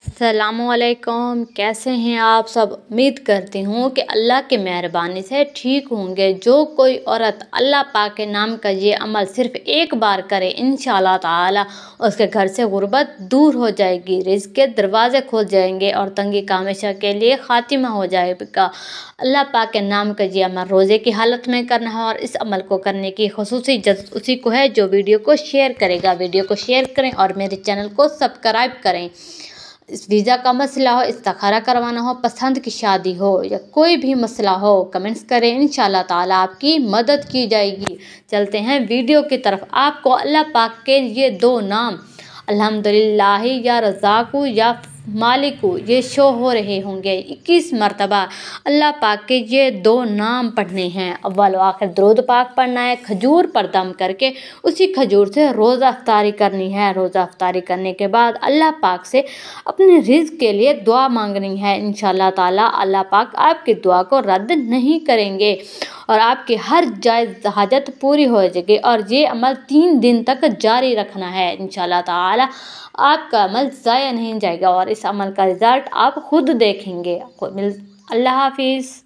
السلام علیکم، کیسے ہیں آپ سب؟ امید کرتی ہوں کہ اللہ کی مہربانی سے ٹھیک ہوں گے۔ جو کوئی عورت اللہ پاک کے نام کا یہ عمل صرف ایک بار کرے، انشاءاللہ تعالی اس کے گھر سے غربت دور ہو جائے گی، رزق کے دروازے کھول جائیں گے اور تنگی کا ہمیشہ کے لیے خاتمہ ہو جائے گا۔ اللہ پاک کے نام کا یہ عمل روزے کی حالت میں کرنا ہے، اور اس عمل کو کرنے کی خصوصی اجازت اسی کو ہے جو ویڈیو کو شیئر کرے گا۔ ویڈیو کو شیئر کریں اور میرے چینل کو سبسکرائب کریں۔ اس ویزا کا مسئلہ ہو، استخارہ کروانا ہو، پسند کی شادی ہو یا کوئی بھی مسئلہ ہو، کمنٹس کریں، انشاءاللہ تعالی آپ کی مدد کی جائے گی۔ چلتے ہیں ویڈیو کی طرف۔ آپ کو اللہ پاک کے یہ دو نام الحمدللہ یا رزاق یا مالک یہ شو ہو رہے ہوں گے۔ 21 مرتبہ اللہ پاک کے یہ دو نام پڑھنے ہیں۔ اول و آخر درود پاک پڑھنا ہے، کھجور پر دم کر کے اسی کھجور سے روزہ افطاری کرنی ہے۔ روزہ افطاری کرنے کے بعد اللہ پاک سے اپنے رزق کے لیے دعا مانگنی ہے۔ انشاءاللہ تعالی اللہ پاک آپ کی دعا کو رد نہیں کریں گے اور آپ کی ہر جائز حاجت پوری ہو جائے گی، اور یہ عمل 3 دن تک جاری رکھنا ہے۔ انشاءاللہ تعالی آپ کا عمل ضائع نہیں جائے گا اور اس عمل کا رزلٹ آپ خود دیکھیں گے۔ اللہ حافظ۔